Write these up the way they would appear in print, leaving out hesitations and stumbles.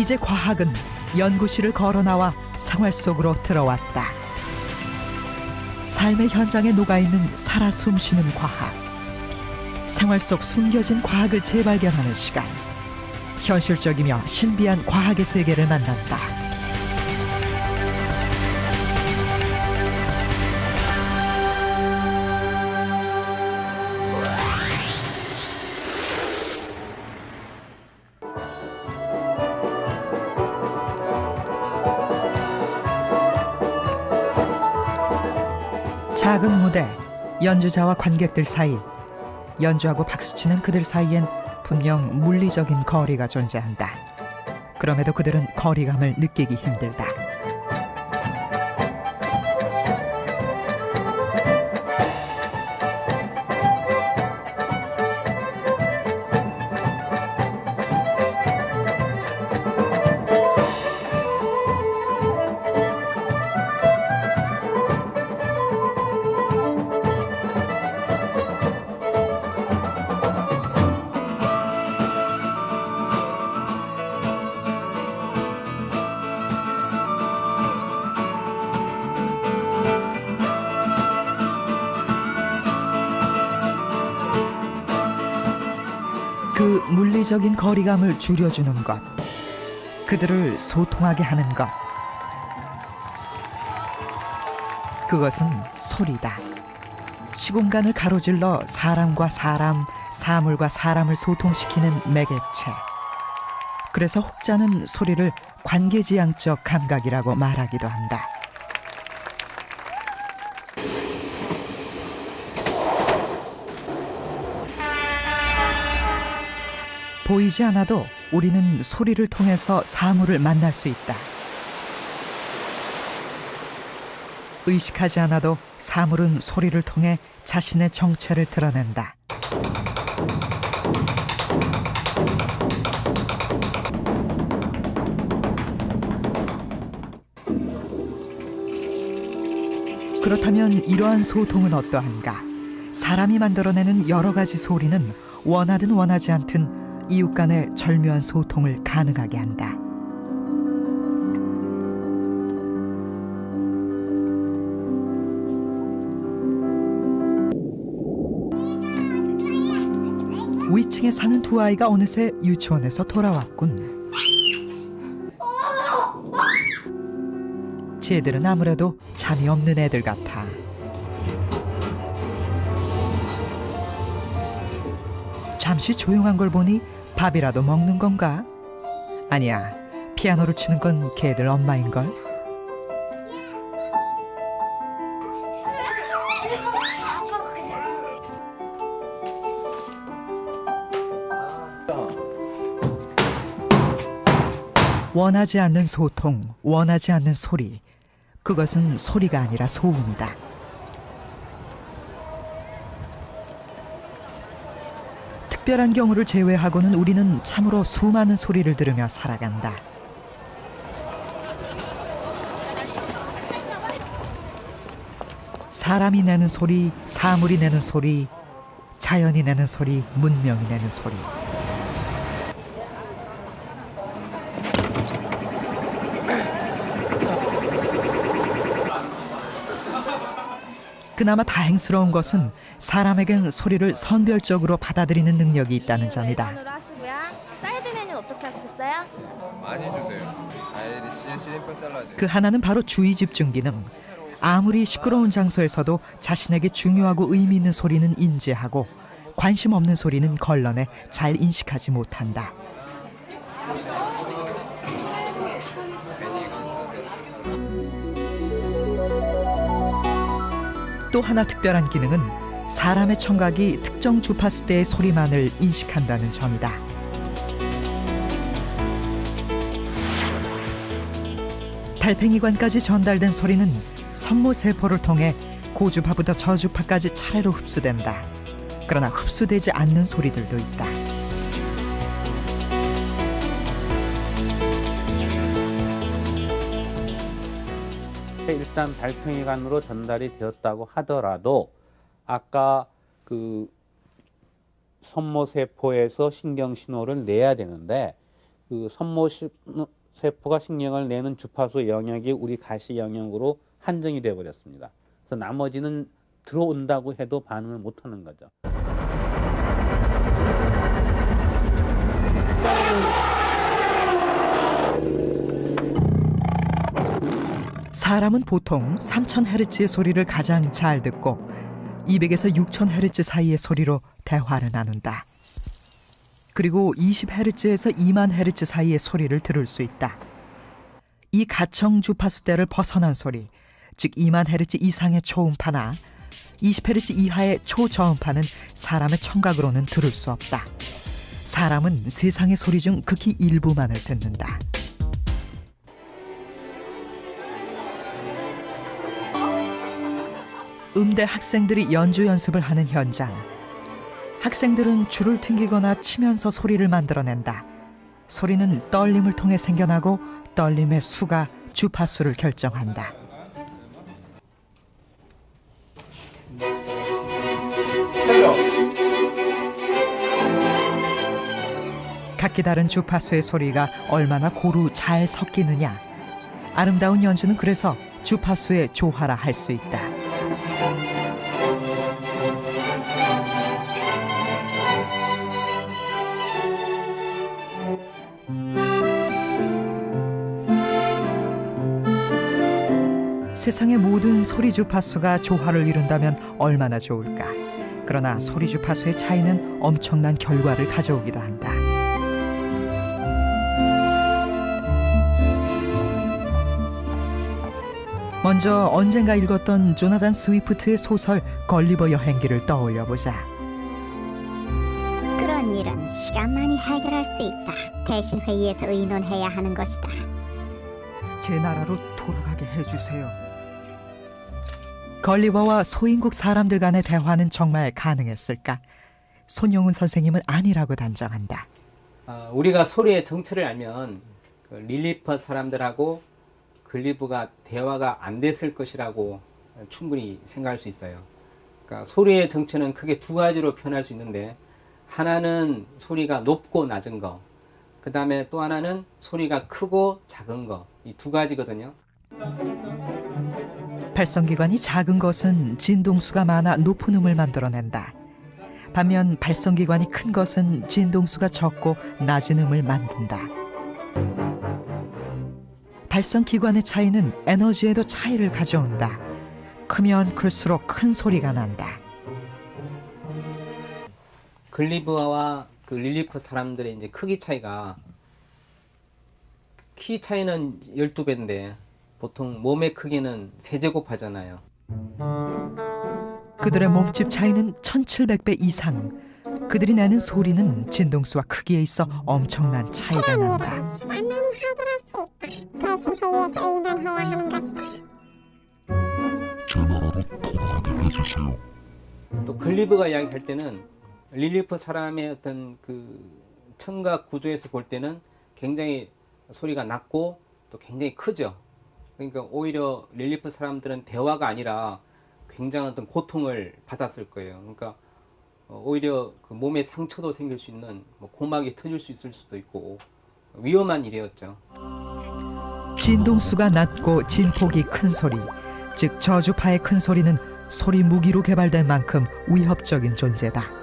이제 과학은 연구실을 걸어 나와 생활 속으로 들어왔다. 삶의 현장에 녹아있는 살아 숨쉬는 과학. 생활 속 숨겨진 과학을 재발견하는 시간. 현실적이며 신비한 과학의 세계를 만난다. 작은 무대, 연주자와 관객들 사이, 연주하고 박수치는 그들 사이엔 분명 물리적인 거리가 존재한다. 그럼에도 그들은 거리감을 느끼기 힘들다. 그 물리적인 거리감을 줄여주는 것, 그들을 소통하게 하는 것, 그것은 소리다. 시공간을 가로질러 사람과 사람, 사물과 사람을 소통시키는 매개체. 그래서 혹자는 소리를 관계지향적 감각이라고 말하기도 한다. 보이지 않아도 우리는 소리를 통해서 사물을 만날 수 있다. 의식하지 않아도 사물은 소리를 통해 자신의 정체를 드러낸다. 그렇다면 이러한 소통은 어떠한가? 사람이 만들어내는 여러 가지 소리는 원하든 원하지 않든 이웃 간의 절묘한 소통을 가능하게 한다. 위층에 사는 두 아이가 어느새 유치원에서 돌아왔군. 쟤들은 아무래도 잠이 없는 애들 같아. 잠시 조용한 걸 보니 밥이라도 먹는 건가? 아니야, 피아노를 치는 건 걔들 엄마인걸? 원하지 않는 소통, 원하지 않는 소리. 그것은 소리가 아니라 소음이다. 특별한 경우를 제외하고는 우리는 참으로 수많은 소리를 들으며 살아간다. 사람이 내는 소리, 사물이 내는 소리, 자연이 내는 소리, 문명이 내는 소리. 그나마 다행스러운 것은 사람에겐 소리를 선별적으로 받아들이는 능력이 있다는 점이다. 사이드 메뉴는 어떻게 하시겠어요? 많이 주세요. 아이리시 시림프 샐러드. 그 하나는 바로 주의 집중 기능. 아무리 시끄러운 장소에서도 자신에게 중요하고 의미 있는 소리는 인지하고 관심 없는 소리는 걸러내 잘 인식하지 못한다. 또 하나 특별한 기능은 사람의 청각이 특정 주파수대의 소리만을 인식한다는 점이다. 달팽이관까지 전달된 소리는 섬모세포를 통해 고주파부터 저주파까지 차례로 흡수된다. 그러나 흡수되지 않는 소리들도 있다. 일단 달팽이관으로 전달이 되었다고 하더라도 아까 그 섬모세포에서 신경 신호를 내야 되는데 그 손모세포가 신경을 내는 주파수 영역이 우리 가시 영역으로 한정이 되어 버렸습니다. 그래서 나머지는 들어온다고 해도 반응을 못 하는 거죠. 사람은 보통 3000Hz의 소리를 가장 잘 듣고 200에서 6000Hz 사이의 소리로 대화를 나눈다. 그리고 20Hz에서 20000Hz 사이의 소리를 들을 수 있다. 이 가청 주파수대를 벗어난 소리, 즉 20000Hz 이상의 초음파나 20Hz 이하의 초저음파는 사람의 청각으로는 들을 수 없다. 사람은 세상의 소리 중 극히 일부만을 듣는다. 음대 학생들이 연주 연습을 하는 현장. 학생들은 줄을 튕기거나 치면서 소리를 만들어낸다. 소리는 떨림을 통해 생겨나고 떨림의 수가 주파수를 결정한다. 각기 다른 주파수의 소리가 얼마나 고루 잘 섞이느냐. 아름다운 연주는 그래서 주파수의 조화라 할 수 있다. 세상의 모든 소리 주파수가 조화를 이룬다면 얼마나 좋을까. 그러나 소리 주파수의 차이는 엄청난 결과를 가져오기도 한다. 먼저 언젠가 읽었던 조나단 스위프트의 소설 걸리버 여행기를 떠올려보자. 그런 일은 시간만이 해결할 수 있다. 대신 회의에서 의논해야 하는 것이다. 제 나라로 돌아가게 해주세요. 걸리버와 소인국 사람들 간의 대화는 정말 가능했을까? 손용훈 선생님은 아니라고 단정한다. 우리가 소리의 정체를 알면 그 릴리퍼 사람들하고 글리브가 대화가 안 됐을 것이라고 충분히 생각할 수 있어요. 그러니까 소리의 정체는 크게 두 가지로 표현할 수 있는데, 하나는 소리가 높고 낮은 거, 그 다음에 또 하나는 소리가 크고 작은 거, 이 두 가지거든요. 발성기관이 작은 것은 진동수가 많아 높은 음을 만들어낸다. 반면 발성기관이 큰 것은 진동수가 적고 낮은 음을 만든다. 발성기관의 차이는 에너지에도 차이를 가져온다. 크면 클수록 큰 소리가 난다. 글리브와 그 릴리프 사람들의 이제 크기 차이가, 키 차이는 12배인데 보통 몸의 크기는 3제곱 하잖아요. 그들의 몸집 차이는 1700배 이상. 그들이 내는 소리는 진동수와 크기에 있어 엄청난 차이가 난다. 제 나라로 돌아가게 해주세요. 또 글리브가 이야기할 때는 릴리프 사람의 어떤 그 청각 구조에서 볼 때는 굉장히 소리가 낮고 또 굉장히 크죠. 그러니까 오히려 릴리프 사람들은 대화가 아니라 굉장한 어떤 고통을 받았을 거예요. 그러니까 오히려 그 몸에 상처도 생길 수 있는, 고막이 터질 수 있을 수도 있고 위험한 일이었죠. 진동수가 낮고 진폭이 큰 소리, 즉 저주파의 큰 소리는 소리 무기로 개발된 만큼 위협적인 존재다.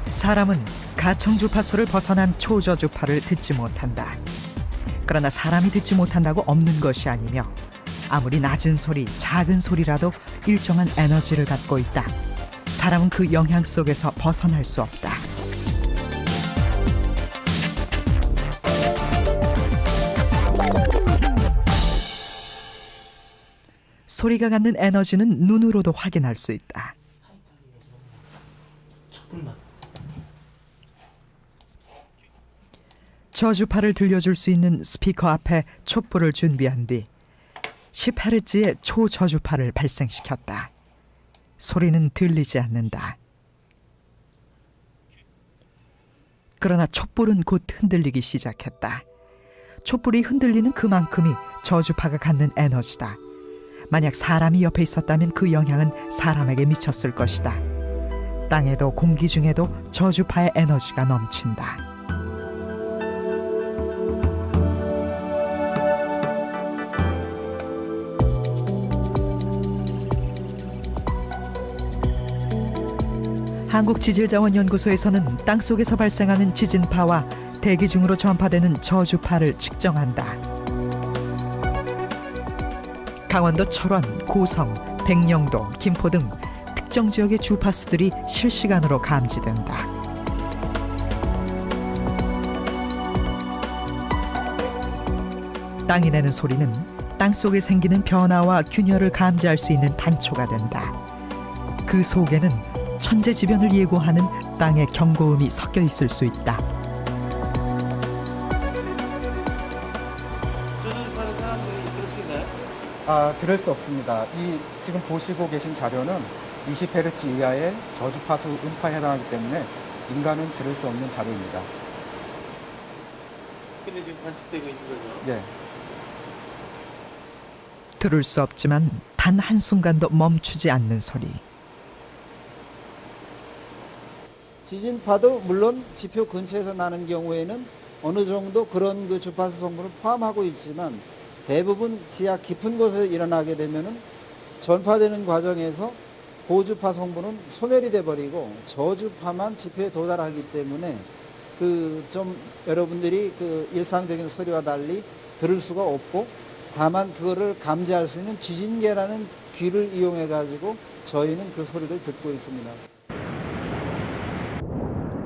사람은 가청주파수를 벗어난 초저주파를 듣지 못한다. 그러나 사람이 듣지 못한다고 없는 것이 아니며, 아무리 낮은 소리, 작은 소리라도 일정한 에너지를 갖고 있다. 사람은 그 영향 속에서 벗어날 수 없다. 소리가 갖는 에너지는 눈으로도 확인할 수 있다. 저주파를 들려줄 수 있는 스피커 앞에 촛불을 준비한 뒤 10Hz의 초저주파를 발생시켰다. 소리는 들리지 않는다. 그러나 촛불은 곧 흔들리기 시작했다. 촛불이 흔들리는 그만큼이 저주파가 갖는 에너지다. 만약 사람이 옆에 있었다면 그 영향은 사람에게 미쳤을 것이다. 땅에도 공기 중에도 저주파의 에너지가 넘친다. 한국지질자원연구소에서는 땅속에서 발생하는 지진파와 대기 중으로 전파되는 저주파를 측정한다. 강원도 철원, 고성, 백령도, 김포 등 특정 지역의 주파수들이 실시간으로 감지된다. 땅이 내는 소리는 땅속에 생기는 변화와 균열을 감지할 수 있는 단초가 된다. 그 속에는 천재지변을 예고하는 땅의 경고음이 섞여 있을 수 있다. 저주파는 사람들이 들을 수 있나요? 들을 수 없습니다. 이 지금 보시고 계신 자료는 20Hz 이하의 저주파수 음파에 해당하기 때문에 인간은 들을 수 없는 자료입니다. 근데 지금 관측되고 있는 거죠? 네. 들을 수 없지만 단 한순간도 멈추지 않는 소리. 지진파도 물론 지표 근처에서 나는 경우에는 어느 정도 그런 그 주파수 성분을 포함하고 있지만 대부분 지하 깊은 곳에 일어나게 되면은 전파되는 과정에서 고주파 성분은 소멸이 돼 버리고 저주파만 지표에 도달하기 때문에 그 좀 여러분들이 그 일상적인 소리와 달리 들을 수가 없고 다만 그거를 감지할 수 있는 지진계라는 귀를 이용해 가지고 저희는 그 소리를 듣고 있습니다.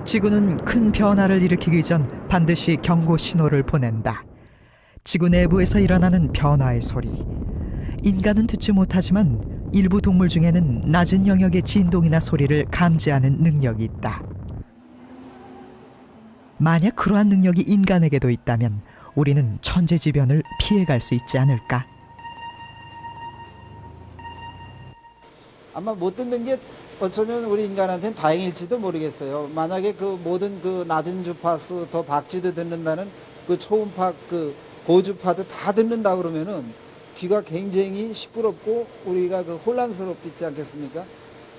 지구는 큰 변화를 일으키기 전 반드시 경고 신호를 보낸다. 지구 내부에서 일어나는 변화의 소리. 인간은 듣지 못하지만 일부 동물 중에는 낮은 영역의 진동이나 소리를 감지하는 능력이 있다. 만약 그러한 능력이 인간에게도 있다면 우리는 천재지변을 피해갈 수 있지 않을까? 아마 못 듣는 게 어쩌면 우리 인간한테는 다행일지도 모르겠어요. 만약에 그 모든 그 낮은 주파수 더 박쥐도 듣는다는 그 초음파 그 고주파도 다 듣는다 그러면은 귀가 굉장히 시끄럽고 우리가 그 혼란스럽지 않겠습니까?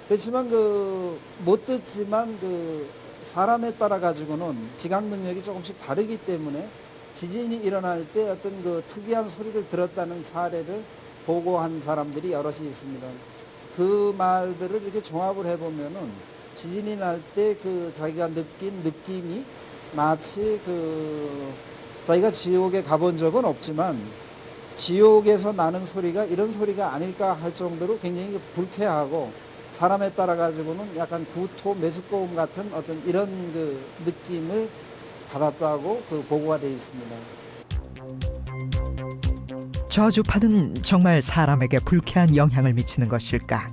그렇지만 그 못 듣지만 그 사람에 따라 가지고는 지각 능력이 조금씩 다르기 때문에 지진이 일어날 때 어떤 그 특이한 소리를 들었다는 사례를 보고한 사람들이 여럿이 있습니다. 그 말들을 이렇게 종합을 해보면은 지진이 날 때 그 자기가 느낀 느낌이 마치 그 자기가 지옥에 가본 적은 없지만 지옥에서 나는 소리가 이런 소리가 아닐까 할 정도로 굉장히 불쾌하고 사람에 따라 가지고는 약간 구토, 메스꺼움 같은 어떤 이런 그 느낌을 받았다고 그 보고가 되어 있습니다. 저주파는 정말 사람에게 불쾌한 영향을 미치는 것일까?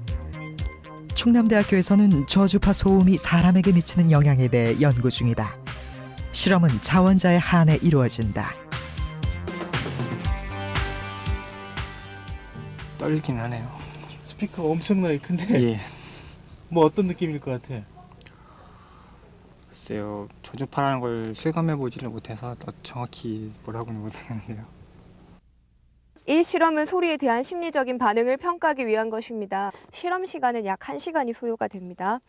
충남대학교에서는 저주파 소음이 사람에게 미치는 영향에 대해 연구 중이다. 실험은 자원자에 한해 이루어진다. 떨리긴 하네요. 스피커가 엄청나게 큰데 예. 뭐 어떤 느낌일 것 같아? 글쎄요. 저주파라는 걸 실감해보지를 못해서 정확히 뭐라고는 못하겠는데요. 이 실험은 소리에 대한 심리적인 반응을 평가하기 위한 것입니다. 실험 시간은 약 1시간이 소요가 됩니다.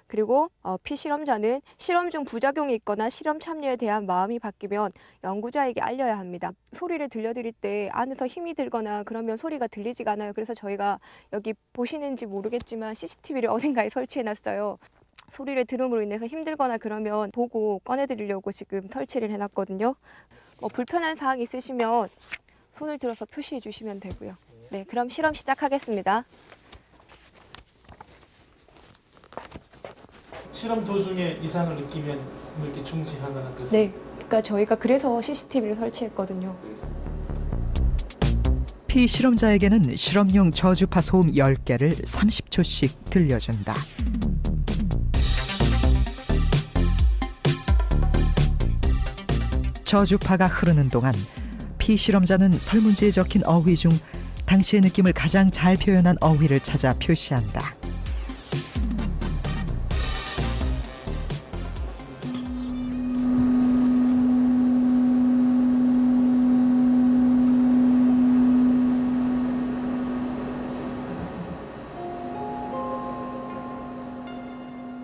그리고 피실험자는 실험 중 부작용이 있거나 실험 참여에 대한 마음이 바뀌면 연구자에게 알려야 합니다. 소리를 들려드릴 때 안에서 힘이 들거나 그러면 소리가 들리지가 않아요. 그래서 저희가 여기 보시는지 모르겠지만 CCTV를 어딘가에 설치해놨어요. 소리를 들음으로 인해서 힘들거나 그러면 보고 꺼내드리려고 지금 설치를 해놨거든요. 불편한 사항이 있으시면 손을 들어서 표시해 주시면 되고요. 네, 그럼 실험 시작하겠습니다. 실험 도중에 이상을 느끼면 뭐 이렇게 중지하거나 그래서 네, 그러니까 저희가 그래서 CCTV를 설치했거든요. 피실험자에게는 실험용 저주파 소음 10개를 30초씩 들려준다. 저주파가 흐르는 동안 피실험자는 설문지에 적힌 어휘 중 당시의 느낌을 가장 잘 표현한 어휘를 찾아 표시한다.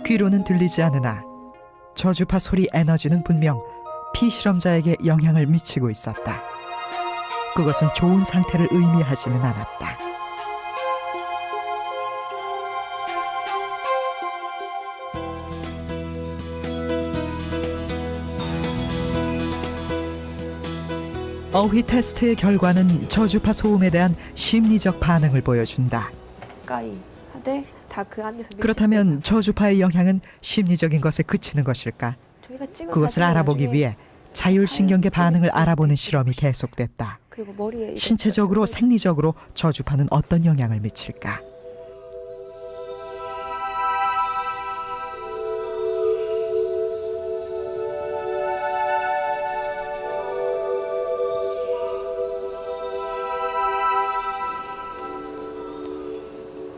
귀로는 들리지 않으나 저주파 소리 에너지는 분명 피실험자에게 영향을 미치고 있었다. 그것은 좋은 상태를 의미하지는 않았다. 어휘 테스트의 결과는 저주파 소음에 대한 심리적 반응을 보여준다. 가까이 하되 다 그 안에서 그렇다면 저주파의 영향은 심리적인 것에 그치는 것일까? 저희가 찍은 그것을 사진은 알아보기 나중에 위해 자율신경계 반응을 알아보는 실험이 계속됐다. 그리고 머리에 이렇게 신체적으로 생리적으로 저주파는 어떤 영향을 미칠까?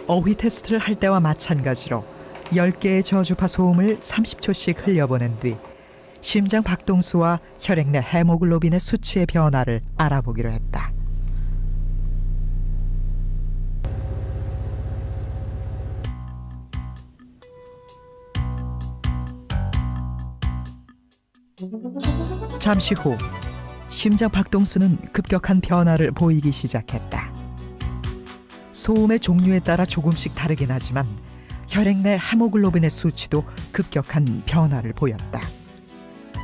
어휘 테스트를 할 때와 마찬가지로 10개의 저주파 소음을 30초씩 흘려보낸 뒤 심장 박동수와 혈액 내 헤모글로빈의 수치의 변화를 알아보기로 했다. 잠시 후 심장 박동수는 급격한 변화를 보이기 시작했다. 소음의 종류에 따라 조금씩 다르긴 하지만 혈액 내 헤모글로빈의 수치도 급격한 변화를 보였다.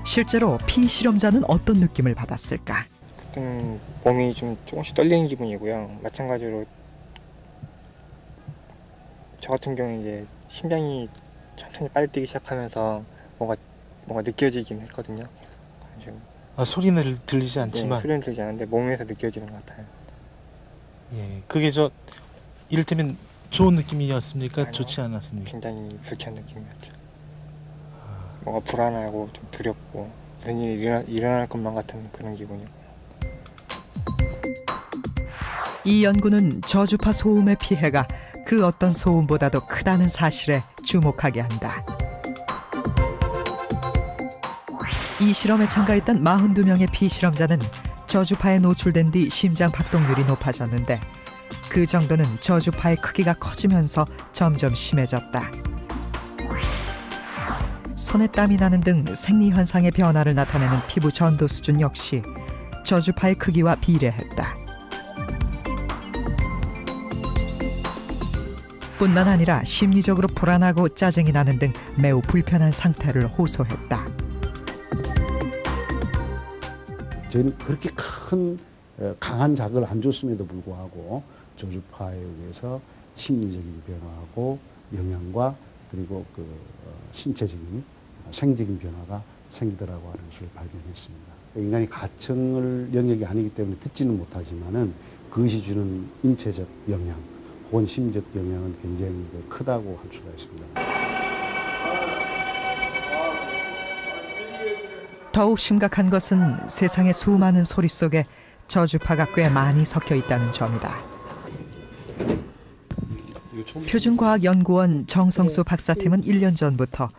실제로 피실험자는 어떤 느낌을 받았을까? 그때는 몸이 좀 조금씩 떨리는 기분이고요. 마찬가지로 저 같은 경우는 이제 심장이 천천히 빨리 뛰기 시작하면서 뭔가 느껴지긴 했거든요. 소리는 들리지 않지만. 네, 소리는 들리지 않는데 몸에서 느껴지는 것 같아요. 예, 그게 이를테면 좋은 느낌이었습니까? 아니요, 좋지 않았습니까? 굉장히 불쾌한 느낌이었죠. 뭔가 불안하고 좀 두렵고 무슨 일이 일어날 것만 같은 그런 기분이요. 이 연구는 저주파 소음의 피해가 그 어떤 소음보다도 크다는 사실에 주목하게 한다. 이 실험에 참가했던 42명의 피실험자는 저주파에 노출된 뒤 심장 박동률이 높아졌는데 그 정도는 저주파의 크기가 커지면서 점점 심해졌다. 손에 땀이 나는 등 생리현상의 변화를 나타내는 피부 전도 수준 역시 저주파의 크기와 비례했다. 뿐만 아니라 심리적으로 불안하고 짜증이 나는 등 매우 불편한 상태를 호소했다. 저희는 그렇게 큰 강한 자극을 안 줬음에도 불구하고 저주파에 의해서 심리적인 변화하고 영향과 그리고 신체적인 생적인 변화가 생기더라고 하는 것을 발견했습니다. 인간이 가청을 영역이 아니기 때문에 듣지는 못하지만은 그것이 주는 인체적 영향 혹은 심적 영향은 굉장히 크다고 할 수가 있습니다. 더욱 심각한 것은 세상의 수많은 소리 속에 저주파가 꽤 많이 섞여 있다는 점이다. 표준과학연구원 정성수 박사팀은 1년 전부터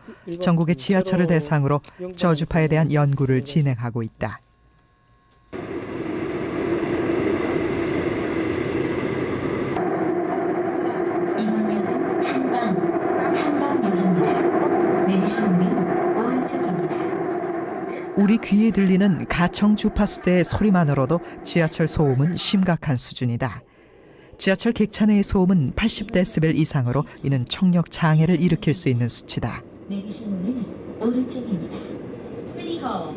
전국의 지하철을 대상으로 저주파에 대한 연구를 진행하고 있다. 우리 귀에 들리는 가청 주파수대의 소리만으로도 지하철 소음은 심각한 수준이다. 지하철 객차 내의 소음은 80데시벨 이상으로 이는 청력 장애를 일으킬 수 있는 수치다. 내리실 문은 오른쪽입니다. City Hall.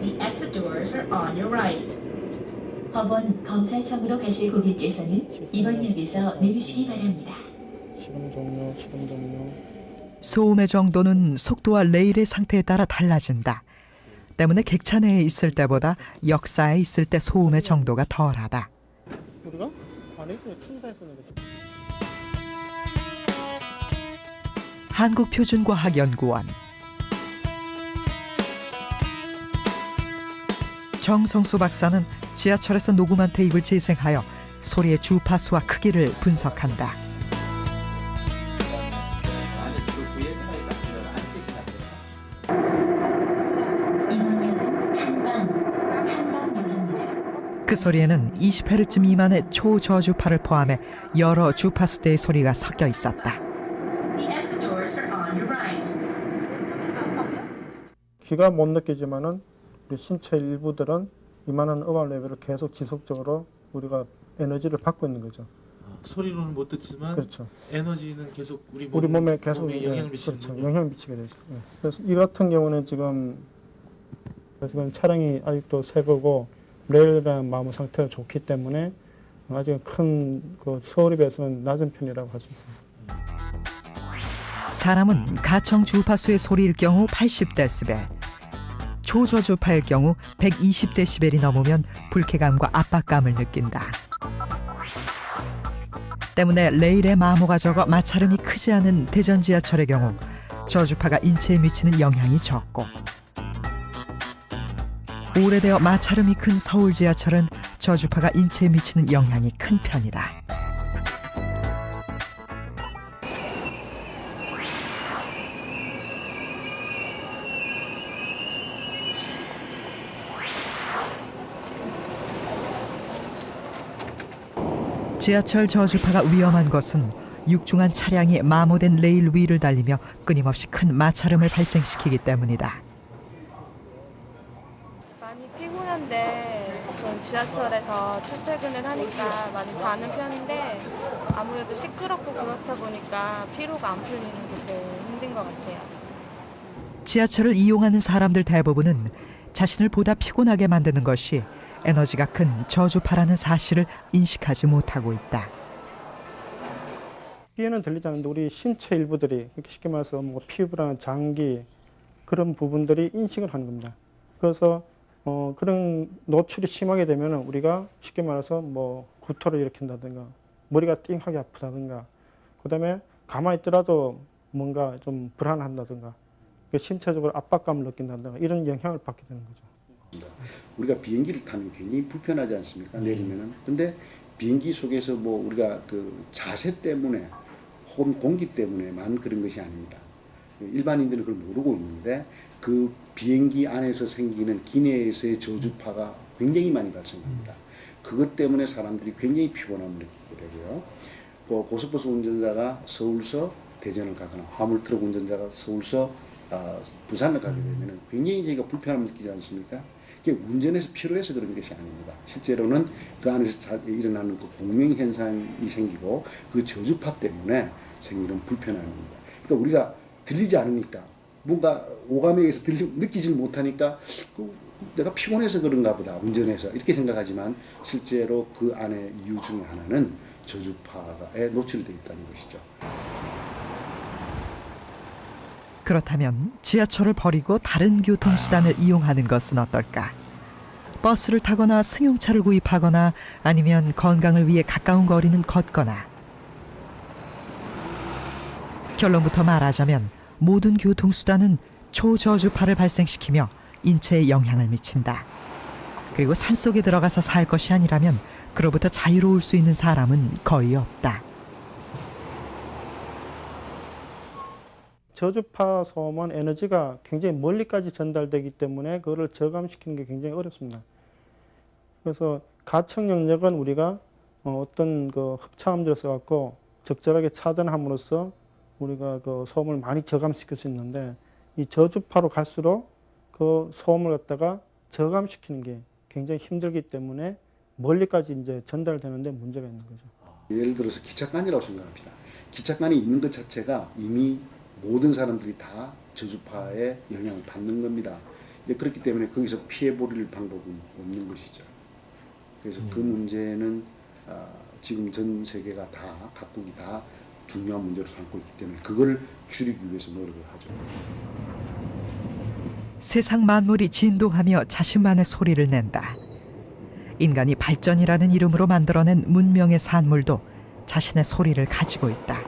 The exit doors are on your right. 법원 검찰청으로 가실 고객께서는 이번 역에서 내리시기 바랍니다. 실험 종료. 소음의 정도는 속도와 레일의 상태에 따라 달라진다. 때문에 객차 내에 있을 때보다 역사에 있을 때 소음의 정도가 덜하다. 우리가 안에 충사에서 내렸어. 한국표준과학연구원 정성수 박사는 지하철에서 녹음한 테이프를 재생하여 소리의 주파수와 크기를 분석한다. 그 소리에는 20Hz 미만의 초저주파를 포함해 여러 주파수대의 소리가 섞여 있었다. The exit doors are on your right. 귀가 못 느끼지만은 우리 신체 일부들은 이만한 음악 레벨을 계속 지속적으로 우리가 에너지를 받고 있는 거죠. 소리로는 못 듣지만 그렇죠. 에너지는 계속 우리 몸에 계속 몸에 영향을 미치는 그렇죠. 영향을 미치게 되죠. 그래서 이 같은 경우는 지금 차량이 아직도 새 거고 레일이라는 마모 상태가 좋기 때문에 아직 큰 그 소울에 비해서는 낮은 편이라고 할 수 있습니다. 사람은 가청 주파수의 소리일 경우 80데시벨, 초저주파일 경우 120데시벨이 넘으면 불쾌감과 압박감을 느낀다. 때문에 레일의 마모가 적어 마찰음이 크지 않은 대전 지하철의 경우 저주파가 인체에 미치는 영향이 적고, 오래되어 마찰음이 큰 서울 지하철은 저주파가 인체에 미치는 영향이 큰 편이다. 지하철 저주파가 위험한 것은 육중한 차량이 마모된 레일 위를 달리며 끊임없이 큰 마찰음을 발생시키기 때문이다. 많이 피곤한데 전 지하철에서 출퇴근을 하니까 많이 자는 편인데 아무래도 시끄럽고 그렇다 보니까 피로가 안 풀리는 게 제일 힘든 것 같아요. 지하철을 이용하는 사람들 대부분은 자신을 보다 피곤하게 만드는 것이 에너지가 큰 저주파라는 사실을 인식하지 못하고 있다. 귀에는 들리지 않는데 우리 신체 일부들이 이렇게 쉽게 말해서 뭐 피부나 장기 그런 부분들이 인식을 하는 겁니다. 그래서 그런 노출이 심하게 되면 우리가 쉽게 말해서 뭐 구토를 일으킨다든가 머리가 띵하게 아프다든가 그다음에 가만히 있더라도 뭔가 좀 불안한다든가 신체적으로 압박감을 느낀다든가 이런 영향을 받게 되는 거죠. 우리가 비행기를 타면 굉장히 불편하지 않습니까? 내리면은. 근데 비행기 속에서 뭐 우리가 그 자세 때문에 혹은 공기 때문에만 그런 것이 아닙니다. 일반인들은 그걸 모르고 있는데 그 비행기 안에서 생기는 기내에서의 저주파가 굉장히 많이 발생합니다. 그것 때문에 사람들이 굉장히 피곤함을 느끼게 되고요. 고속버스 운전자가 서울서 대전을 가거나 화물 트럭 운전자가 서울서 부산을 가게 되면 굉장히 저희가 불편함을 느끼지 않습니까? 그게 운전에서 피로해서 그런 것이 아닙니다. 실제로는 그 안에서 일어나는 그 공명현상이 생기고 그 저주파 때문에 생기는 불편함입니다. 그러니까 우리가 들리지 않으니까 뭔가 오감에 의해서 느끼지 못하니까 내가 피곤해서 그런가 보다 운전해서 이렇게 생각하지만 실제로 그 안에 이유 중에 하나는 저주파에 노출되어 있다는 것이죠. 그렇다면 지하철을 버리고 다른 교통수단을 이용하는 것은 어떨까? 버스를 타거나 승용차를 구입하거나 아니면 건강을 위해 가까운 거리는 걷거나. 결론부터 말하자면 모든 교통수단은 초저주파를 발생시키며 인체에 영향을 미친다. 그리고 산속에 들어가서 살 것이 아니라면 그로부터 자유로울 수 있는 사람은 거의 없다. 저주파 소음은 에너지가 굉장히 멀리까지 전달되기 때문에 그거를 저감시키는 게 굉장히 어렵습니다. 그래서 가청 영역은 우리가 어떤 그 흡차음제를 써갖고 적절하게 차단함으로써 우리가 그 소음을 많이 저감시킬 수 있는데 이 저주파로 갈수록 그 소음을 갖다가 저감시키는 게 굉장히 힘들기 때문에 멀리까지 이제 전달되는데 문제가 있는 거죠. 예를 들어서 기착관이라고 생각합시다. 기착관이 있는 것 자체가 이미 모든 사람들이 다 저주파에 영향을 받는 겁니다. 그렇기 때문에 거기서 피해버릴 방법은 없는 것이죠. 그래서 그 문제는 지금 전 세계가 다 각국이 다 중요한 문제로 삼고 있기 때문에 그걸 줄이기 위해서 노력을 하죠. 세상 만물이 진동하며 자신만의 소리를 낸다. 인간이 발전이라는 이름으로 만들어낸 문명의 산물도 자신의 소리를 가지고 있다.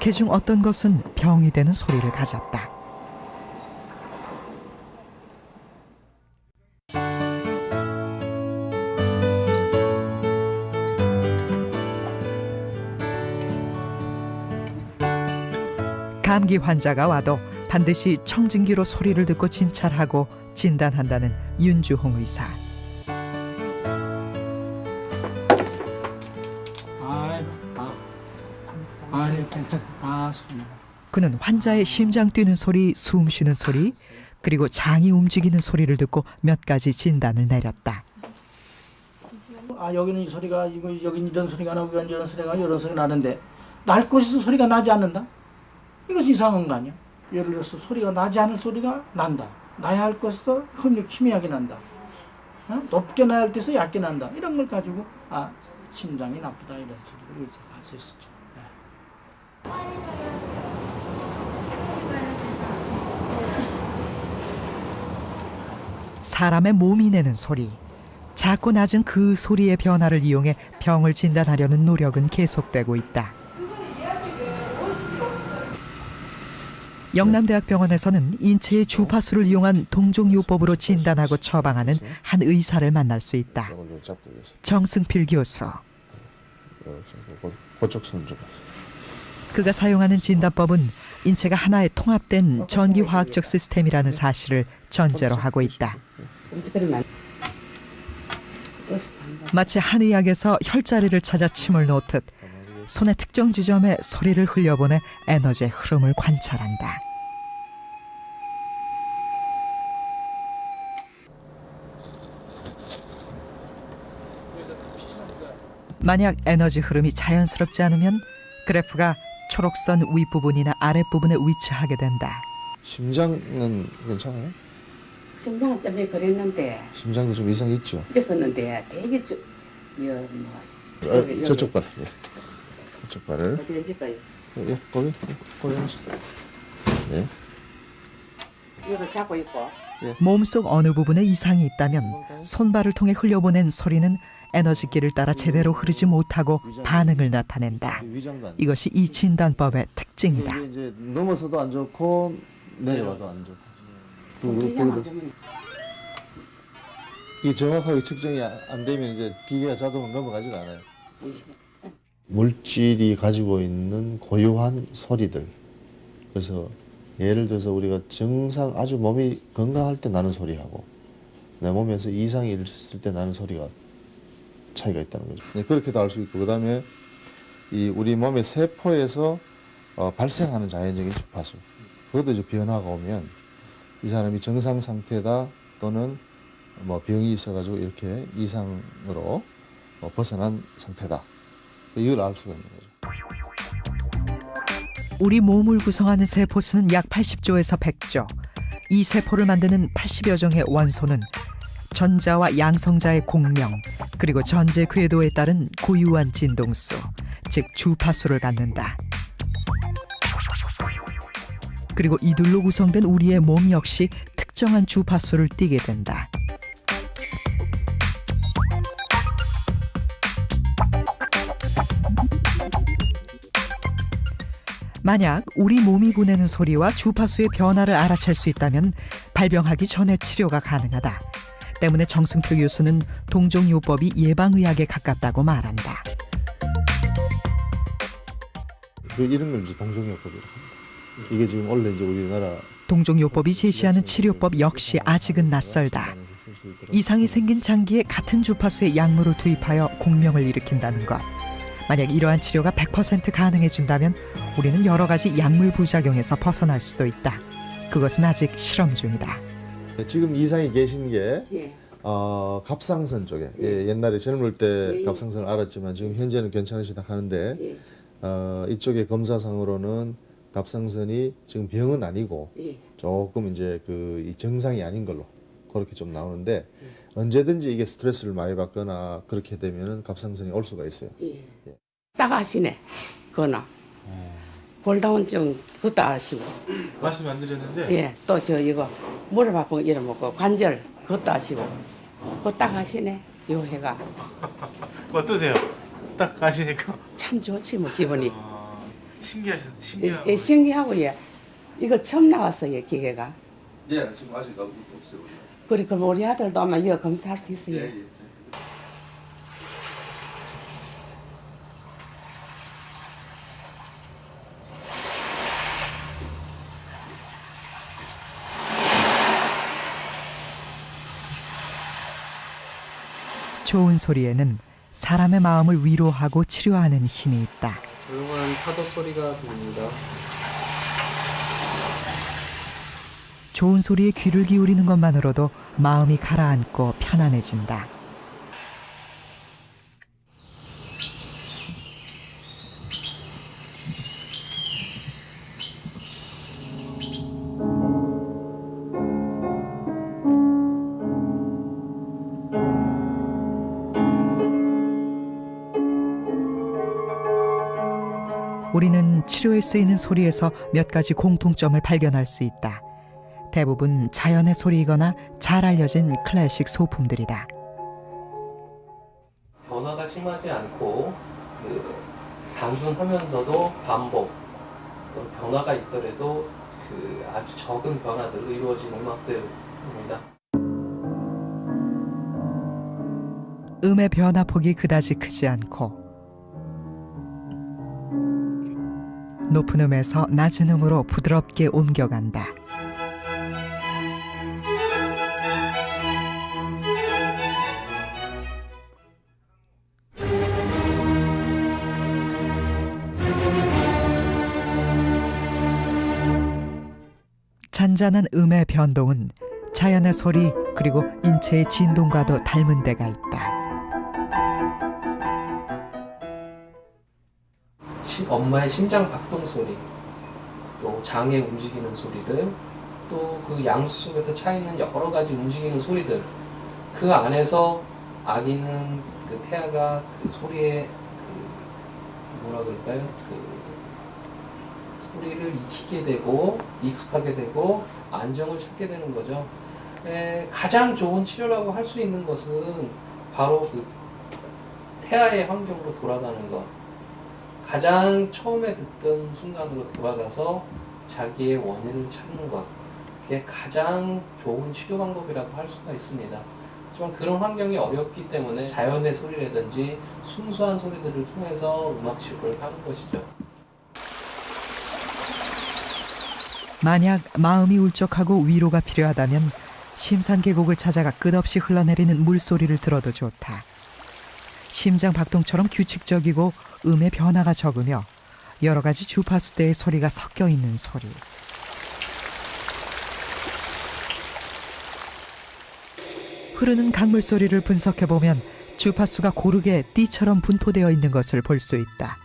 그중 어떤 것은 병이 되는 소리를 가졌다. 감기 환자가 와도 반드시 청진기로 소리를 듣고 진찰하고 진단한다는 윤주홍 의사. 그는 환자의 심장 뛰는 소리, 숨 쉬는 소리, 그리고 장이 움직이는 소리를 듣고 몇 가지 진단을 내렸다. 아, 여기는 이 소리가 이거 여기 이런 소리가 나고 이런 소리가 이런 소리가 나는데 날 곳에서 소리가 나지 않는다. 이것이 이상한 거 아니야? 예를 들어서 소리가 나지 않을 소리가 난다. 나야 할 것에서 희미하게 난다. 높게 나야 할 때서 얇게 난다. 이런 걸 가지고 아, 심장이 나쁘다 이런 소리를 이제 할 수 있었죠. 사람의 몸이 내는 소리, 작고 낮은 그 소리의 변화를 이용해 병을 진단하려는 노력은 계속되고 있다. 영남대학병원에서는 인체의 주파수를 이용한 동종요법으로 진단하고 처방하는 한 의사를 만날 수 있다. 정승필 교수. 그쪽 손 좀. 그가 사용하는 진단법은 인체가 하나의 통합된 전기화학적 시스템이라는 사실을 전제로 하고 있다. 마치 한의학에서 혈자리를 찾아 침을 놓듯 손의 특정 지점에 소리를 흘려보내 에너지의 흐름을 관찰한다. 만약 에너지 흐름이 자연스럽지 않으면 그래프가 초록선 윗부분이나 아랫부분에 위치하게 된다. 심장은 괜찮아요? 심장은 좀 그랬는데. 심장도 좀 이상 있죠? 있었는데 되게 좀 저쪽 발. 예. 저쪽 발을. 어디 앉을까요? 예, 거기 하시죠. 예. 이거 잡고 있고. 몸속 어느 부분에 이상이 있다면 손발을 통해 흘려보낸 소리는 에너지길을 따라 제대로 흐르지 못하고 반응을 나타낸다. 이것이 이 진단법의 특징이다. 이제 넘어서도 안 좋고 내려와도 안 좋고. 이 정확하게 측정이 안 되면 이제 기계가 자동으로 넘어가질 않아요. 물질이 가지고 있는 고유한 소리들. 그래서 예를 들어서 우리가 정상 아주 몸이 건강할 때 나는 소리하고 내 몸에서 이상이 있을 때 나는 소리가 차이가 있다는 거죠. 그렇게도 알 수 있고, 그다음에 이 우리 몸의 세포에서 발생하는 자연적인 주파수, 그것도 이제 변화가 오면 이 사람이 정상 상태다 또는 뭐 병이 있어가지고 이렇게 이상으로 벗어난 상태다. 이걸 알 수가 있는 거죠. 우리 몸을 구성하는 세포수는 약 80조에서 100조. 이 세포를 만드는 80여 종의 원소는 전자와 양성자의 공명, 그리고 전제 궤도에 따른 고유한 진동수, 즉 주파수를 갖는다. 그리고 이들로 구성된 우리의 몸 역시 특정한 주파수를 띠게 된다. 만약 우리 몸이 보내는 소리와 주파수의 변화를 알아챌 수 있다면 발병하기 전에 치료가 가능하다. 때문에 정승표 교수는 동종요법이 예방의학에 가깝다고 말한다. 이런 걸 이제 동종요법이라고 합니다. 이게 지금 원래 이제 우리나라 동종요법이 제시하는 치료법 역시 아직은 낯설다. 이상이 생긴 장기에 같은 주파수의 약물을 투입하여 공명을 일으킨다는 것. 만약 이러한 치료가 100% 가능해진다면 우리는 여러 가지 약물 부작용에서 벗어날 수도 있다. 그것은 아직 실험 중이다. 지금 이상이 계신 게 갑상선 쪽에 옛날에 젊을 때 갑상선을 알았지만 지금 현재는 괜찮으시다 하는데 이쪽의 검사상으로는 갑상선이 지금 병은 아니고 조금 이제 이 정상이 아닌 걸로 그렇게 좀 나오는데 언제든지 이게 스트레스를 많이 받거나 그렇게 되면은 갑상선이 올 수가 있어요. 딱 아시네. 그거나 골다운증 그것도 아시고. 말씀 안 드렸는데. 예, 또 저 이거 무릎 아픈 거 이런 먹고 관절 그것도 아시고. 그거 딱 아시네. 요 해가. 어떠세요? 딱 아시니까. 참 좋지 뭐 기분이. 신기하고. 예, 신기하고 예. 이거 처음 나왔어요 기계가. 예, 지금 아직 없어요. 그래 그럼 우리 아들도 아마 이거 검사할 수 있어요. 예. 좋은 소리에는 사람의 마음을 위로하고 치료하는 힘이 있다. 조용한 파도 소리가 들립니다. 좋은 소리에 귀를 기울이는 것만으로도 마음이 가라앉고 편안해진다. 우리는 치료에 쓰이는 소리에서 몇 가지 공통점을 발견할 수 있다. 대부분 자연의 소리이거나 잘 알려진 클래식 소품들이다. 변화가 심하지 않고 단순하면서도 반복, 변화가 있더라도 아주 적은 변화들 이루어진 음악들입니다. 음의 변화폭이 그다지 크지 않고 높은 음에서 낮은 음으로 부드럽게 옮겨간다. 잔잔한 음의 변동은 자연의 소리 그리고 인체의 진동과도 닮은 데가 있다. 엄마의 심장 박동 소리, 또 장애 움직이는 소리들, 또 그 양수 속에서 차있는 여러 가지 움직이는 소리들, 그 안에서 아기는 그 태아가 그 소리에 뭐라 그럴까요? 소리를 익히게 되고 익숙하게 되고 안정을 찾게 되는 거죠. 가장 좋은 치료라고 할 수 있는 것은 바로 그 태아의 환경으로 돌아가는 것. 가장 처음에 듣던 순간으로 돌아가서 자기의 원인을 찾는 것. 그게 가장 좋은 치료 방법이라고 할 수가 있습니다. 하지만 그런 환경이 어렵기 때문에 자연의 소리라든지 순수한 소리들을 통해서 음악 치료를 하는 것이죠. 만약 마음이 울적하고 위로가 필요하다면 심산계곡을 찾아가 끝없이 흘러내리는 물소리를 들어도 좋다. 심장 박동처럼 규칙적이고 음의 변화가 적으며 여러 가지 주파수대의 소리가 섞여 있는 소리. 흐르는 강물 소리를 분석해보면 주파수가 고르게 띠처럼 분포되어 있는 것을 볼 수 있다.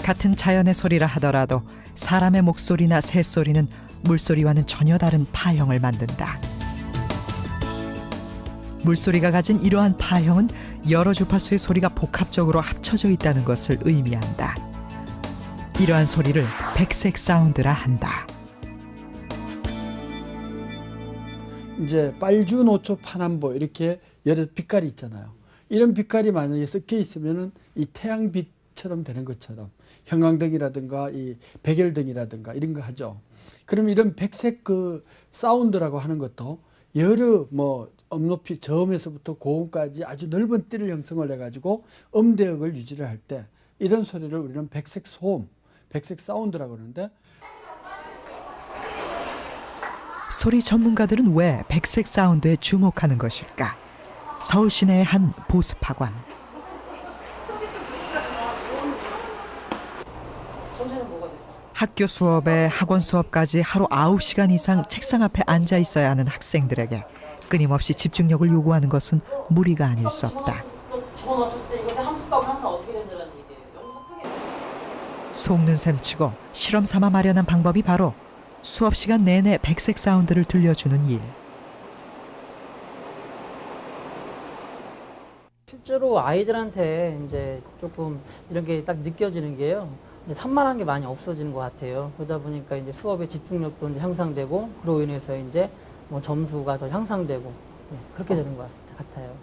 같은 자연의 소리라 하더라도 사람의 목소리나 새소리는 물소리와는 전혀 다른 파형을 만든다. 물소리가 가진 이러한 파형은 여러 주파수의 소리가 복합적으로 합쳐져 있다는 것을 의미한다. 이러한 소리를 백색 사운드라 한다. 이제 빨주, 노초, 파남보 이렇게 여러 빛깔이 있잖아요. 이런 빛깔이 만약에 섞여 있으면은 이 태양빛처럼 되는 것처럼 형광등이라든가 이 백열등이라든가 이런 거 하죠. 그럼 이런 백색 그 사운드라고 하는 것도 여러 뭐 음높이 저음에서부터 고음까지 아주 넓은 띠를 형성을 해가지고 음대역을 유지를 할 때 이런 소리를 우리는 백색 소음, 백색 사운드라고 그러는데, 소리 전문가들은 왜 백색 사운드에 주목하는 것일까? 서울 시내의 한 보습학원. 학교 수업에 학원 수업까지 하루 9시간 이상 책상 앞에 앉아 있어야 하는 학생들에게 끊임없이 집중력을 요구하는 것은 무리가 아닐 수 없다. 속는 셈치고 실험 삼아 마련한 방법이 바로 수업 시간 내내 백색 사운드를 들려주는 일. 실제로 아이들한테 이제 조금 이런 게 딱 느껴지는 게요. 산만한 게 많이 없어지는 것 같아요. 그러다 보니까 이제 수업의 집중력도 이제 향상되고, 그로 인해서 이제 뭐 점수가 더 향상되고, 그렇게 되는 것 같아요.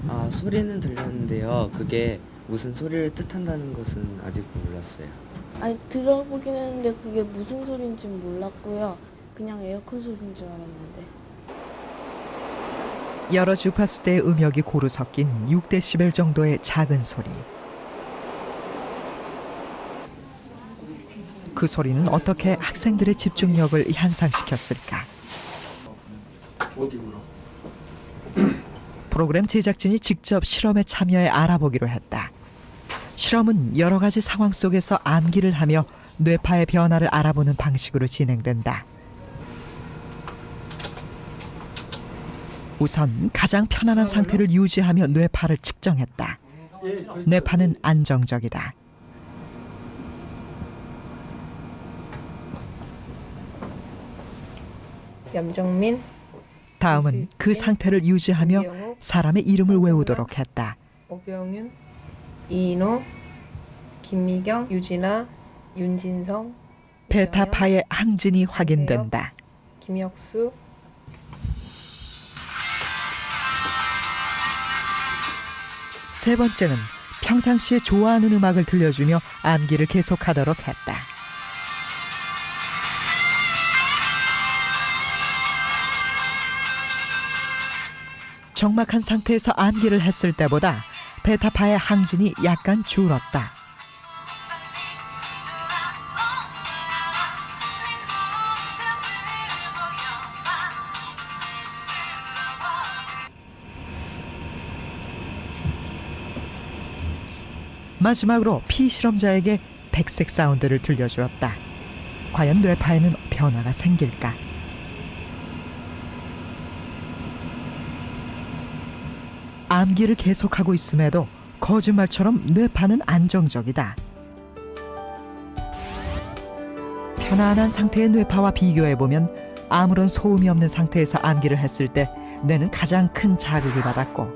아, 소리는 들렸는데요. 그게 무슨 소리를 뜻한다는 것은 아직 몰랐어요. 아니, 들어보긴 했는데 그게 무슨 소리인지 몰랐고요. 그냥 에어컨 소리인 줄 알았는데. 여러 주파수대의 음역이 고루 섞인 6데시벨 정도의 작은 소리. 그 소리는 어떻게 학생들의 집중력을 향상시켰을까? 프로그램 제작진이 직접 실험에 참여해 알아보기로 했다. 실험은 여러 가지 상황 속에서 암기를 하며 뇌파의 변화를 알아보는 방식으로 진행된다. 우선 가장 편안한 상태를 유지하며 뇌파를 측정했다. 뇌파는 안정적이다. 염정민. 다음은 그 상태를 유지하며 사람의 이름을 외우도록 했다. 오병윤, 이인호, 김미경, 유진아, 윤진성, 베타파의 항진이 확인된다. 김혁수. 세 번째는 평상시에 좋아하는 음악을 들려주며 암기를 계속하도록 했다. 적막한 상태에서 암기를 했을 때보다 베타파의 항진이 약간 줄었다. 마지막으로 피실험자에게 백색 사운드를 들려주었다. 과연 뇌파에는 변화가 생길까? 암기를 계속하고 있음에도 거짓말처럼 뇌파는 안정적이다. 편안한 상태의 뇌파와 비교해보면 아무런 소음이 없는 상태에서 암기를 했을 때 뇌는 가장 큰 자극을 받았고,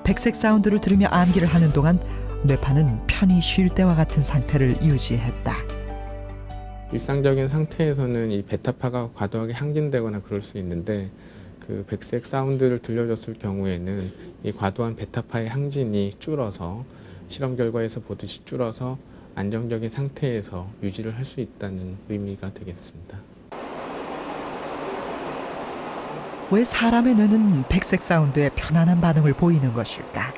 백색 사운드를 들으며 암기를 하는 동안 뇌파는 편히 쉴 때와 같은 상태를 유지했다. 일상적인 상태에서는 이 베타파가 과도하게 항진되거나 그럴 수 있는데, 그 백색 사운드를 들려줬을 경우에는 이 과도한 베타파의 항진이 줄어서, 실험 결과에서 보듯이 줄어서 안정적인 상태에서 유지를 할 수 있다는 의미가 되겠습니다. 왜 사람의 뇌는 백색 사운드에 편안한 반응을 보이는 것일까?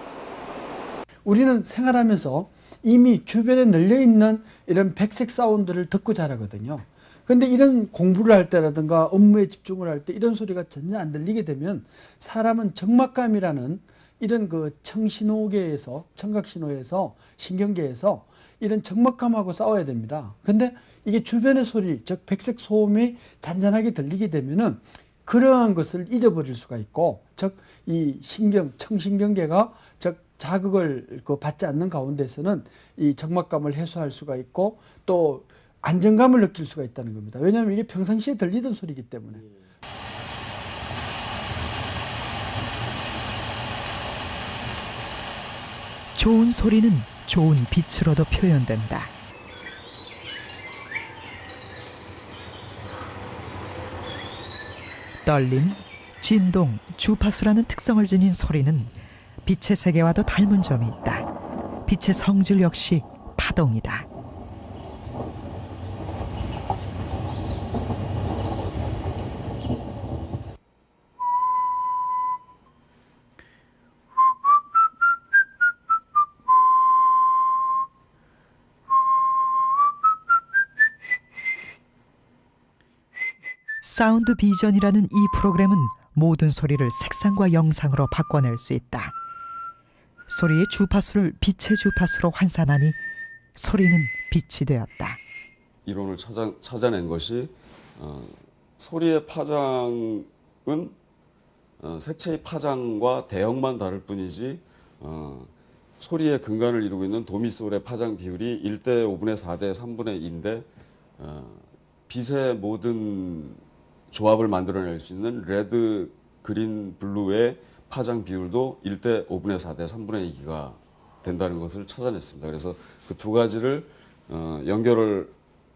우리는 생활하면서 이미 주변에 널려있는 이런 백색 사운드를 듣고 자라거든요. 근데 이런 공부를 할 때라든가 업무에 집중을 할 때 이런 소리가 전혀 안 들리게 되면 사람은 적막감이라는 이런 그 청신호계에서, 청각신호에서, 신경계에서 이런 적막감하고 싸워야 됩니다. 근데 이게 주변의 소리, 즉 백색 소음이 잔잔하게 들리게 되면은 그러한 것을 잊어버릴 수가 있고, 즉 이 신경, 청신경계가 즉 자극을 받지 않는 가운데서는 이 적막감을 해소할 수가 있고 또 안정감을 느낄 수가 있다는 겁니다. 왜냐하면 이게 평상시에 들리던 소리이기 때문에. 좋은 소리는 좋은 빛으로도 표현된다. 떨림, 진동, 주파수라는 특성을 지닌 소리는 빛의 세계와도 닮은 점이 있다. 빛의 성질 역시 파동이다. 사운드 비전이라는 이 프로그램은 모든 소리를 색상과 영상으로 바꿔낼 수 있다. 소리의 주파수를 빛의 주파수로 환산하니 소리는 빛이 되었다. 이론을 찾아낸 것이 소리의 파장은 색채의 파장과 대형만 다를 뿐이지 소리의 근간을 이루고 있는 도미솔의 파장 비율이 1대 5분의 4대 3분의 2인데 빛의 모든 조합을 만들어낼 수 있는 레드, 그린, 블루의 파장 비율도 1대 5분의 4대 3분의 2가 된다는 것을 찾아냈습니다. 그래서 그 두 가지를 연결을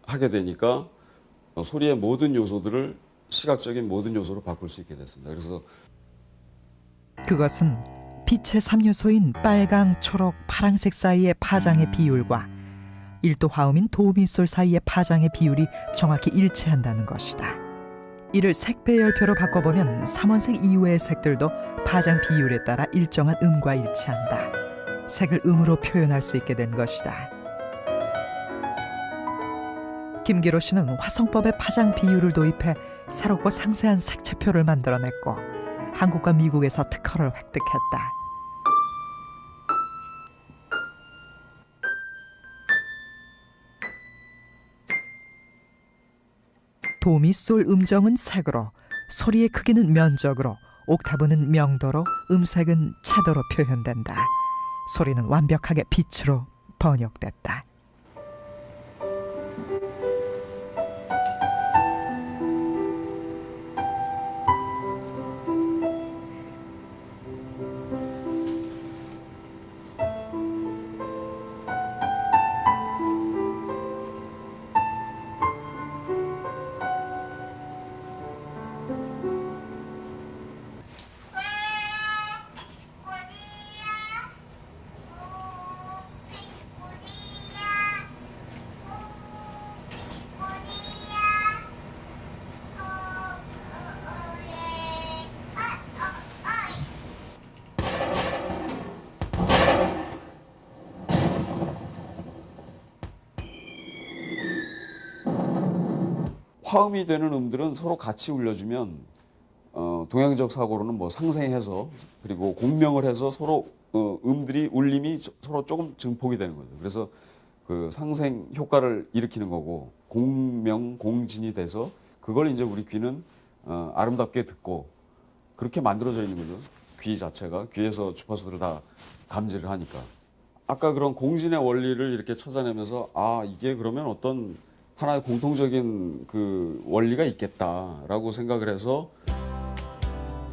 하게 되니까 소리의 모든 요소들을 시각적인 모든 요소로 바꿀 수 있게 됐습니다. 그래서 그것은 빛의 3요소인 빨강, 초록, 파랑색 사이의 파장의 비율과 1도 화음인 도미솔 사이의 파장의 비율이 정확히 일치한다는 것이다. 이를 색 배열표로 바꿔보면 3원색 이외의 색들도 파장 비율에 따라 일정한 음과 일치한다. 색을 음으로 표현할 수 있게 된 것이다. 김기로 씨는 화성법의 파장 비율을 도입해 새롭고 상세한 색채표를 만들어냈고 한국과 미국에서 특허를 획득했다. 도미, 솔 음정은 색으로, 소리의 크기는 면적으로, 옥타브는 명도로, 음색은 채도로 표현된다. 소리는 완벽하게 빛으로 번역됐다. 화음이 되는 음들은 서로 같이 울려주면 동양적 사고로는 뭐 상생해서 그리고 공명을 해서 서로 음들이 울림이 서로 조금 증폭이 되는 거죠. 그래서 그 상생 효과를 일으키는 거고 공명 공진이 돼서 그걸 이제 우리 귀는 아름답게 듣고 그렇게 만들어져 있는 거죠. 귀 자체가 귀에서 주파수들을 다 감지를 하니까. 아까 그런 공진의 원리를 이렇게 찾아내면서 아 이게 그러면 어떤 하나의 공통적인 그 원리가 있겠다라고 생각을 해서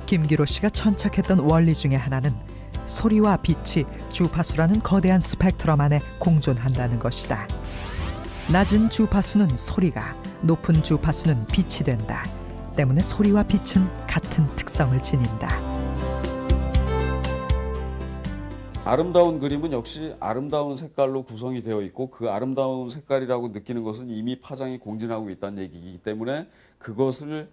김기로 씨가 천착했던 원리 중에 하나는 소리와 빛이 주파수라는 거대한 스펙트럼 안에 공존한다는 것이다. 낮은 주파수는 소리가, 높은 주파수는 빛이 된다. 때문에 소리와 빛은 같은 특성을 지닌다. 아름다운 그림은 역시 아름다운 색깔로 구성이 되어 있고 그 아름다운 색깔이라고 느끼는 것은 이미 파장이 공진하고 있다는 얘기이기 때문에 그것을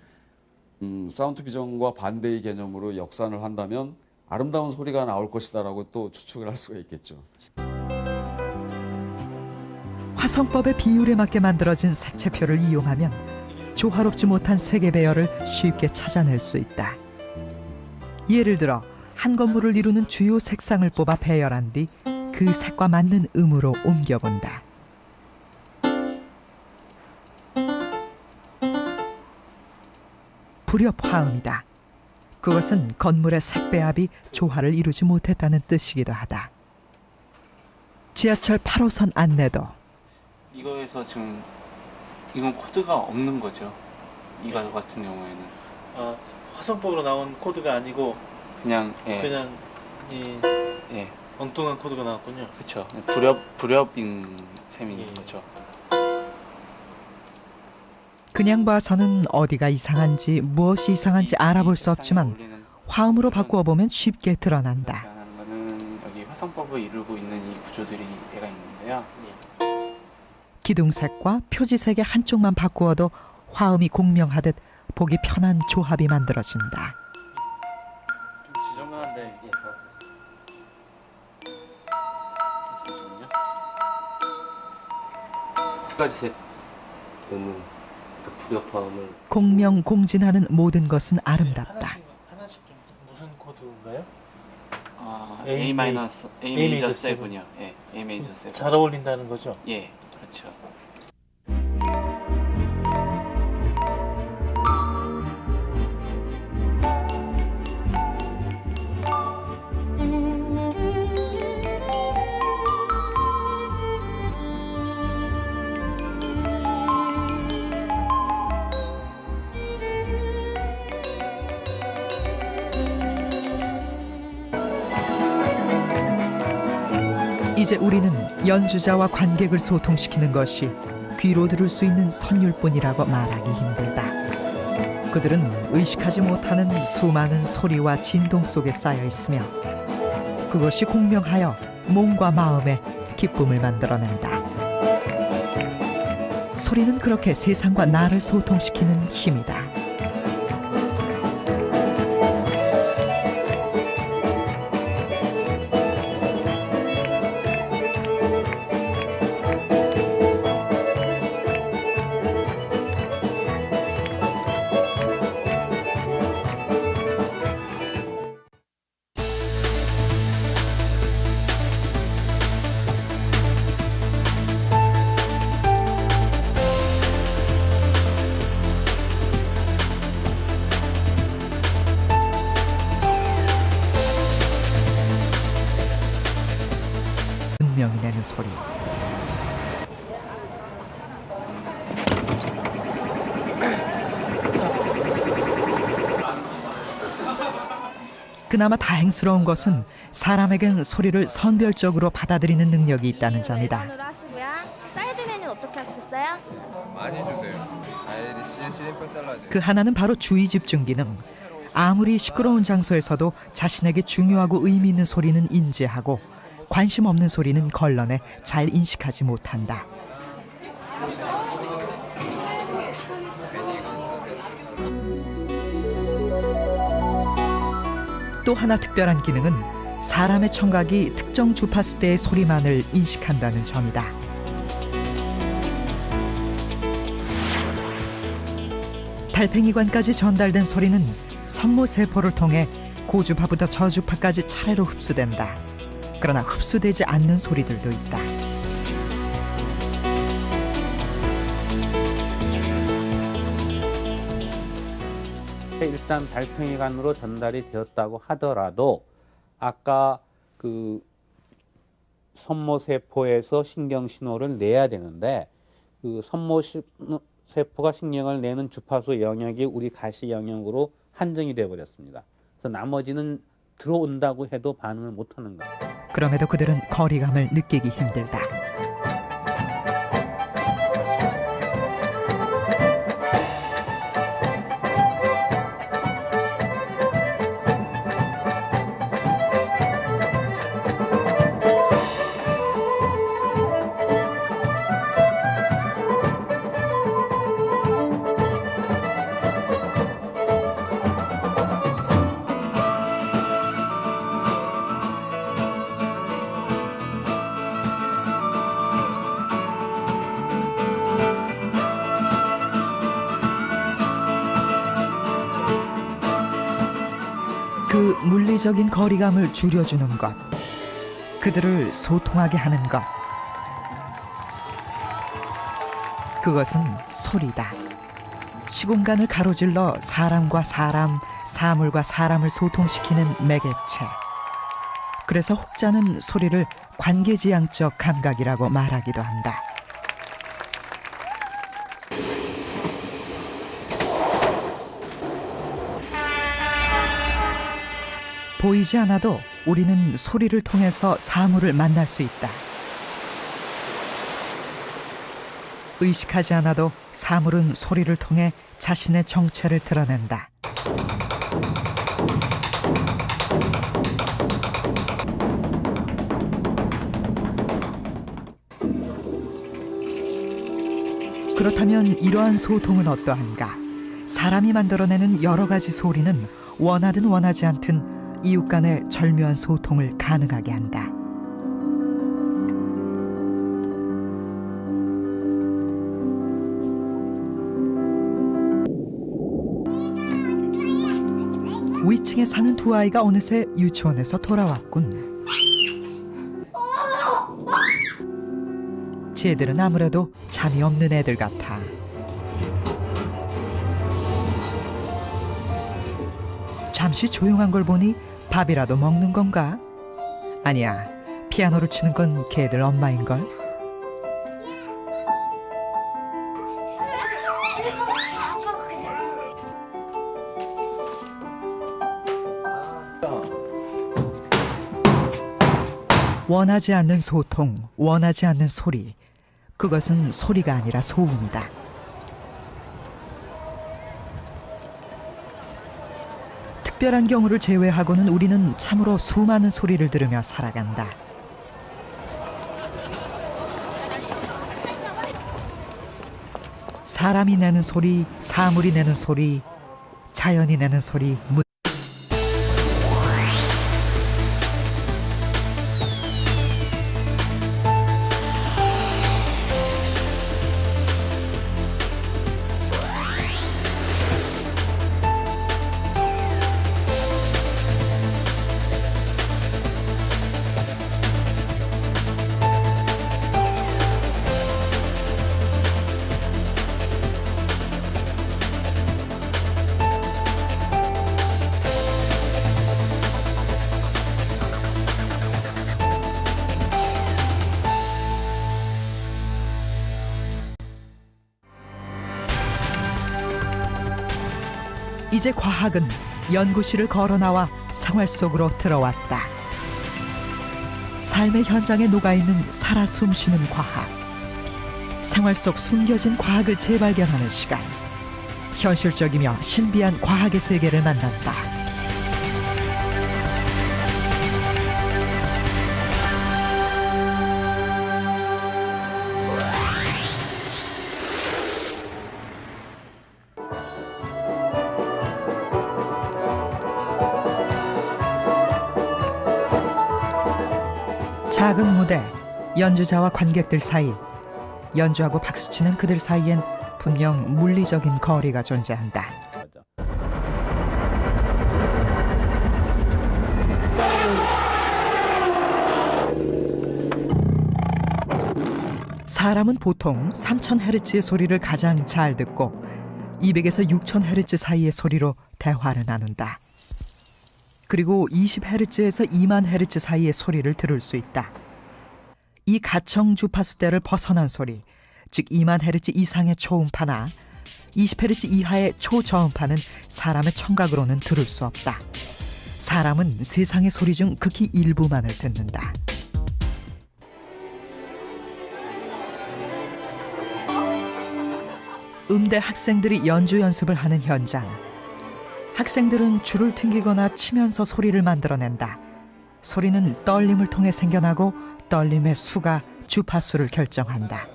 사운드 비전과 반대의 개념으로 역산을 한다면 아름다운 소리가 나올 것이다라고 또 추측을 할 수가 있겠죠. 화성법의 비율에 맞게 만들어진 색채표를 이용하면 조화롭지 못한 색의 배열을 쉽게 찾아낼 수 있다. 예를 들어 한 건물을 이루는 주요 색상을 뽑아 배열한 뒤 그 색과 맞는 음으로 옮겨본다. 불협화음이다. 그것은 건물의 색배합이 조화를 이루지 못했다는 뜻이기도 하다. 지하철 8호선 안내도 이거에서 지금 이건 코드가 없는 거죠. 이거 같은 경우에는 화성법으로 나온 코드가 아니고 그냥 그냥 엉뚱한 코드가 나왔군요. 그렇죠. 불협인 셈인 거죠. 그냥 봐서는 어디가 이상한지 무엇이 이상한지 알아볼 수 없지만 화음으로 바꾸어 보면 쉽게 드러난다. 거는 여기 화성법을 이루고 있는 이 구조들이 배가 있는데요. 기둥색과 표지색의 한쪽만 바꾸어도 화음이 공명하듯 보기 편한 조합이 만들어진다. 지저분한데 가지 색 음은 불협화음을 공명공진하는 모든 것은 아름답다. 하나씩 좀 무슨 코드인가요? A 마이너스 A 메이저 7이요. 예, A 메이저 7. 잘 어울린다는 거죠? 예, 그렇죠. 이제 우리는 연주자와 관객을 소통시키는 것이 귀로 들을 수 있는 선율뿐이라고 말하기 힘들다. 그들은 의식하지 못하는 수많은 소리와 진동 속에 쌓여 있으며 그것이 공명하여 몸과 마음에 기쁨을 만들어낸다. 소리는 그렇게 세상과 나를 소통시키는 힘이다. 소리. 그나마 다행스러운 것은 사람에겐 소리를 선별적으로 받아들이는 능력이 있다는 점이다. 하시고요. 사이드 메뉴는 어떻게 하시겠어요? 많이 주세요. 아이리시 시림프 샐러드. 그 하나는 바로 주의 집중 기능. 아무리 시끄러운 장소에서도 자신에게 중요하고 의미 있는 소리는 인지하고 관심 없는 소리는 걸러내 잘 인식하지 못한다. 또 하나 특별한 기능은 사람의 청각이 특정 주파수대의 소리만을 인식한다는 점이다. 달팽이관까지 전달된 소리는 선모세포를 통해 고주파부터 저주파까지 차례로 흡수된다. 그러나 흡수되지 않는 소리들도 있다. 일단 달팽이관으로 전달이 되었다고 하더라도 아까 그 선모세포에서 신경 신호를 내야 되는데 그 선모세포가 신경을 내는 주파수 영역이 우리 가시 영역으로 한정이 되어 버렸습니다. 그래서 나머지는 들어온다고 해도 반응을 못하는 거예요. 그럼에도 그들은 거리감을 느끼기 힘들다. 그 물리적인 거리감을 줄여주는 것, 그들을 소통하게 하는 것, 그것은 소리다. 시공간을 가로질러 사람과 사람, 사물과 사람을 소통시키는 매개체. 그래서 혹자는 소리를 관계지향적 감각이라고 말하기도 한다. 보이지 않아도 우리는 소리를 통해서 사물을 만날 수 있다. 의식하지 않아도 사물은 소리를 통해 자신의 정체를 드러낸다. 그렇다면 이러한 소통은 어떠한가? 사람이 만들어내는 여러 가지 소리는 원하든 원하지 않든 이웃 간의 절묘한 소통을 가능하게 한다. 위층에 사는 두 아이가 어느새 유치원에서 돌아왔군. 쟤들은 아무래도 잠이 없는 애들 같아. 잠시 조용한 걸 보니 밥이라도 먹는 건가? 아니야, 피아노를 치는 건 걔들 엄마인걸? 원하지 않는 소통, 원하지 않는 소리. 그것은 소리가 아니라 소음이다. 특별한 경우를 제외하고는 우리는 참으로 수많은 소리를 들으며 살아간다. 사람이 내는 소리, 사물이 내는 소리, 자연이 내는 소리, 이제 과학은 연구실을 걸어 나와 생활 속으로 들어왔다. 삶의 현장에 녹아있는 살아 숨쉬는 과학. 생활 속 숨겨진 과학을 재발견하는 시간. 현실적이며 신비한 과학의 세계를 만난다. 작은 무대, 연주자와 관객들 사이, 연주하고 박수치는 그들 사이엔 분명 물리적인 거리가 존재한다. 사람은 보통 3000헤르츠의 소리를 가장 잘 듣고 200에서 6000헤르츠 사이의 소리로 대화를 나눈다. 그리고 20헤르츠에서 20000헤르츠 사이의 소리를 들을 수 있다. 이 가청 주파수대를 벗어난 소리, 즉 20000헤르츠 이상의 초음파나 20헤르츠 이하의 초저음파는 사람의 청각으로는 들을 수 없다. 사람은 세상의 소리 중 극히 일부만을 듣는다. 음대 학생들이 연주 연습을 하는 현장. 학생들은 줄을 튕기거나 치면서 소리를 만들어낸다. 소리는 떨림을 통해 생겨나고 떨림의 수가 주파수를 결정한다.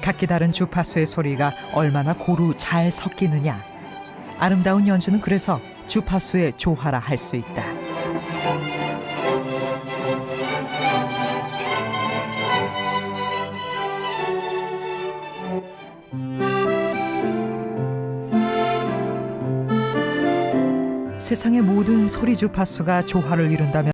각기 다른 주파수의 소리가 얼마나 고루 잘 섞이느냐. 아름다운 연주는 그래서 주파수의 조화라 할 수 있다. 세상의 모든 소리 주파수가 조화를 이룬다면